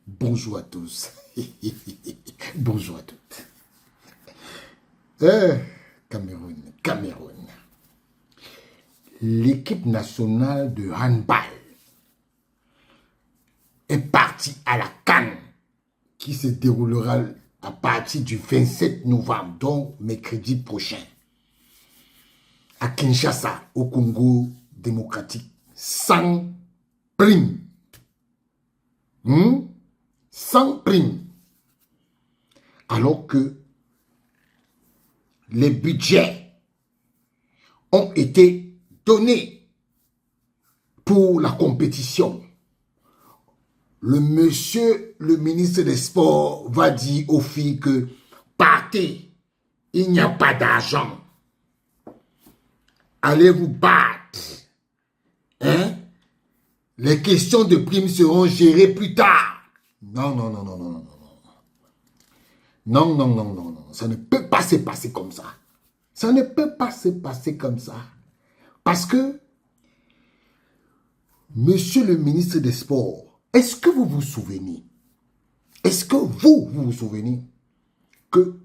Bonjour à tous. Bonjour à toutes. Cameroun, Cameroun. L'équipe nationale de handball est partie à la CAN qui se déroulera à partir du 27 novembre, donc mercredi prochain, à Kinshasa, au Congo démocratique, sans prime. Sans prime. Alors que les budgets ont été donnés pour la compétition. Le monsieur, le ministre des Sports, va dire aux filles que partez, il n'y a pas d'argent. Allez vous battre. Hein? Les questions de primes seront gérées plus tard. Non, non, non, non, non, non, non. Non, non, non, non, non. Ça ne peut pas se passer comme ça. Ça ne peut pas se passer comme ça. Parce que, monsieur le ministre des Sports, est-ce que vous vous souvenez? Est-ce que vous vous souvenez que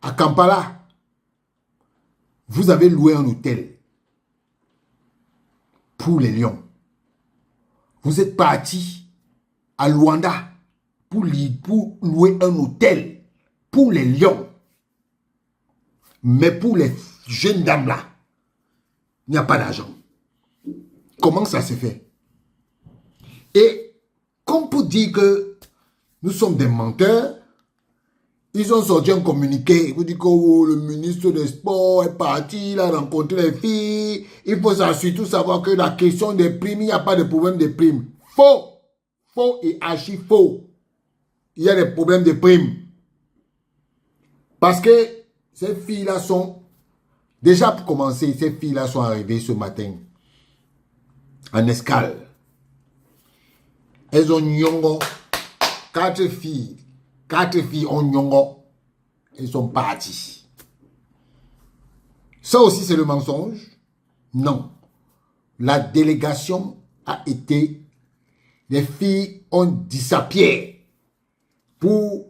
à Kampala, vous avez loué un hôtel pour les lions. Vous êtes parti à Luanda pour louer un hôtel pour les lions. Mais pour les jeunes dames là, il n'y a pas d'argent. Comment ça se fait? Et comme pour dire que nous sommes des menteurs, ils ont sorti un communiqué. Ils vous disent que oh, le ministre des Sports est parti, il a rencontré les filles. Il faut surtout savoir que la question des primes, il n'y a pas de problème de primes. Faux. Faux et archi faux. Il y a des problèmes de primes. Parce que ces filles-là sont... Déjà pour commencer, ces filles-là sont arrivées ce matin en escale. Elles ont nyongo. 4 filles ont nyongo. Elles sont parties. Ça aussi, c'est le mensonge? Non. La délégation a été... Les filles ont dit sa pierre. Pour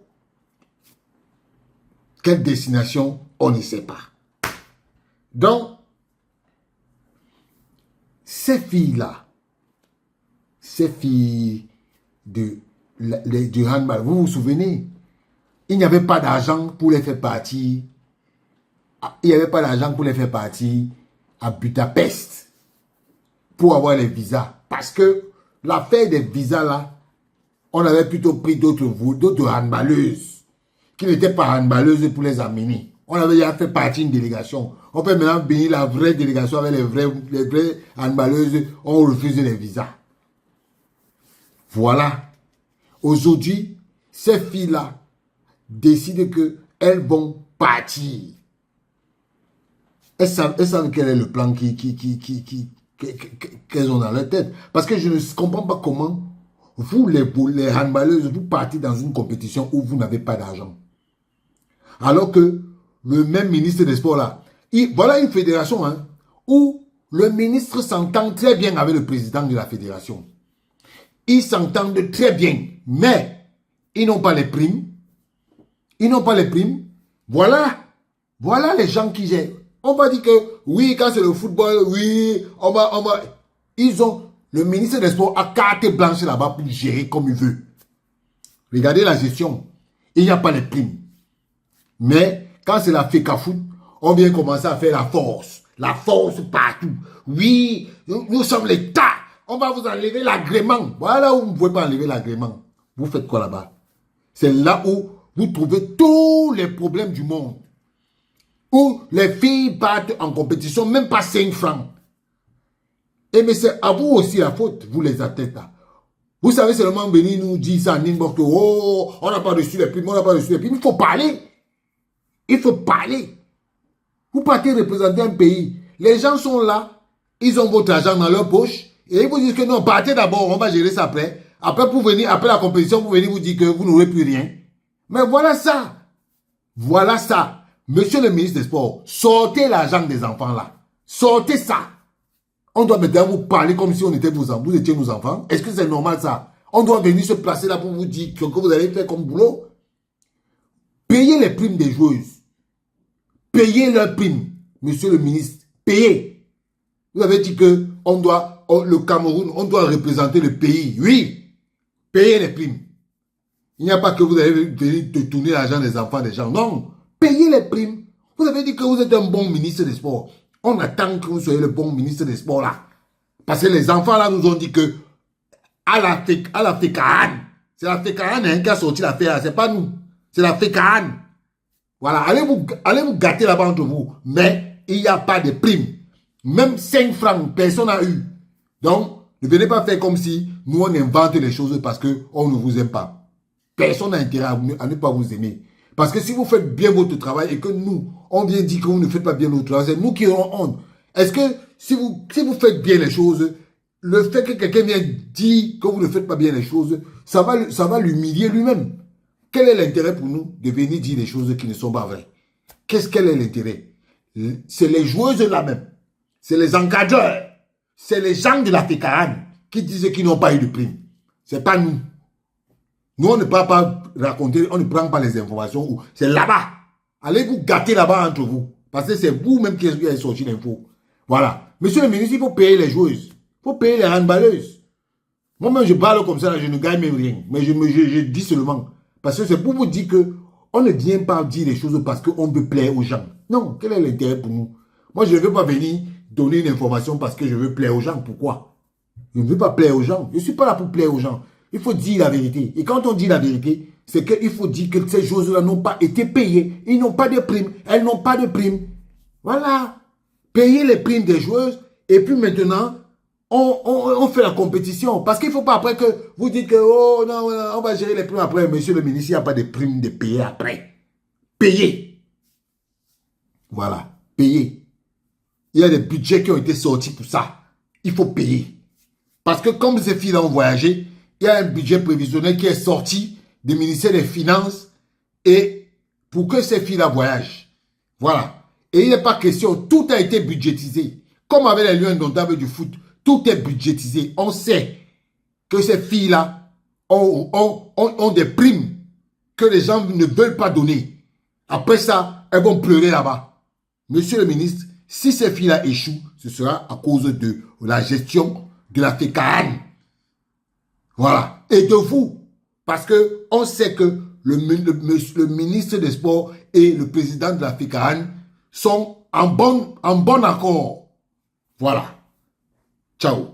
quelle destination, on ne sait pas. Donc, ces filles-là, ces filles du handball, vous vous souvenez, il n'y avait pas d'argent pour les faire partir. Il n'y avait pas d'argent pour les faire partir à Budapest pour avoir les visas. Parce que l'affaire des visas là, on avait plutôt pris d'autres handballeuses qui n'étaient pas handballeuses pour les amener. On avait déjà fait partie d'une délégation. On peut maintenant venir la vraie délégation avec les vraies handballeuses. On refuse les visas. Voilà. Aujourd'hui, ces filles-là décident qu'elles vont partir. Elles savent quel est le plan qu'elles ont dans leur tête. Parce que je ne comprends pas comment vous, les handballeuses, vous partez dans une compétition où vous n'avez pas d'argent. Alors que le même ministre des Sports là, voilà une fédération hein, où le ministre s'entend très bien avec le président de la fédération. Ils s'entendent très bien, mais ils n'ont pas les primes. Ils n'ont pas les primes. Voilà les gens qui gèrent. On va dire que oui, quand c'est le football, oui, on va... Ils ont... Le ministre des Sports a carte blanche là-bas pour gérer comme il veut. Regardez la gestion. Il n'y a pas les primes. Mais quand c'est la FECAFOOT, on vient commencer à faire la force. La force partout. Oui, nous sommes l'État. On va vous enlever l'agrément. Voilà où vous ne pouvez pas enlever l'agrément. Vous faites quoi là-bas? C'est là où vous trouvez tous les problèmes du monde. Où les filles partent en compétition, même pas 5 francs. Et mais c'est à vous aussi la faute, vous les athlètes là. Vous savez seulement venir nous dire ça en inbox, oh, on n'a pas reçu les primes, on n'a pas reçu les primes. Il faut parler. Il faut parler. Vous partez représenter un pays. Les gens sont là, ils ont votre argent dans leur poche, et ils vous disent que non, partez d'abord, on va gérer ça après. Après, pour venir, après la compétition, vous venez vous dire que vous n'aurez plus rien. Mais voilà ça. Voilà ça. Monsieur le ministre des Sports, sortez l'argent des enfants là. Sortez ça. On doit maintenant vous parler comme si on était vous étiez nos enfants. Est-ce que c'est normal ça? On doit venir se placer là pour vous dire ce que vous allez faire comme boulot. Payez les primes des joueuses. Payez leurs primes, monsieur le ministre. Payez. Vous avez dit que le Cameroun, on doit représenter le pays. Oui. Payez les primes. Il n'y a pas que vous allez venir détourner l'argent des enfants des gens. Non. Payez les primes. Vous avez dit que vous êtes un bon ministre des Sports. On attend que vous soyez le bon ministre des Sports là. Parce que les enfants là nous ont dit que à la FECAAN, c'est la FECAAN qui a sorti l'affaire, c'est pas nous. C'est la FECAAN. Voilà, allez vous gâter là-bas entre vous. Mais il n'y a pas de prime. Même 5 francs, personne n'a eu. Donc, ne venez pas faire comme si nous on invente les choses parce qu'on ne vous aime pas. Personne n'a intérêt à ne pas vous aimer. Parce que si vous faites bien votre travail et que nous, on vient dire que vous ne faites pas bien notre travail, c'est nous qui aurons honte. Est-ce que si vous faites bien les choses, le fait que quelqu'un vienne dire que vous ne faites pas bien les choses, ça va l'humilier lui-même. Quel est l'intérêt pour nous de venir dire des choses qui ne sont pas vraies? Quel est l'intérêt? C'est les joueuses là-même. C'est les encadreurs. C'est les gens de la FECAAN qui disent qu'ils n'ont pas eu de prime. C'est pas nous. Nous, on ne peut pas raconter, on ne prend pas les informations. C'est là-bas. Allez vous gâter là-bas entre vous. Parce que c'est vous-même qui avez sorti l'info. Voilà. Monsieur le ministre, il faut payer les joueuses. Il faut payer les handballeuses. Moi-même, je parle comme ça, je ne gagne même rien. Mais je dis seulement. Parce que c'est pour vous dire que on ne vient pas dire les choses parce qu'on veut plaire aux gens. Non, quel est l'intérêt pour nous? Moi, je ne veux pas venir donner une information parce que je veux plaire aux gens. Pourquoi? Je ne veux pas plaire aux gens. Je ne suis pas là pour plaire aux gens. Il faut dire la vérité. Et quand on dit la vérité, c'est qu'il faut dire que ces choses-là n'ont pas été payées. Ils n'ont pas de primes. Elles n'ont pas de primes. Voilà. Payez les primes des joueuses. Et puis maintenant, on fait la compétition. Parce qu'il ne faut pas après que vous dites que oh non, on va gérer les primes après. Monsieur le ministre, il n'y a pas de primes de payer après. Payez. Voilà. Payez. Il y a des budgets qui ont été sortis pour ça. Il faut payer. Parce que comme ces filles-là ont voyagé, il y a un budget prévisionnel qui est sorti du ministère des Finances et pour que ces filles-là voyagent. Voilà. Et il n'est pas question, tout a été budgétisé. Comme avec les Lions indomptables du foot, tout est budgétisé. On sait que ces filles-là ont des primes que les gens ne veulent pas donner. Après ça, elles vont pleurer là-bas. Monsieur le ministre, si ces filles-là échouent, ce sera à cause de la gestion de la FECAAN. Voilà. Et de vous. Parce que on sait que le ministre des Sports et le président de la FECAAN sont en bon accord. Voilà. Ciao.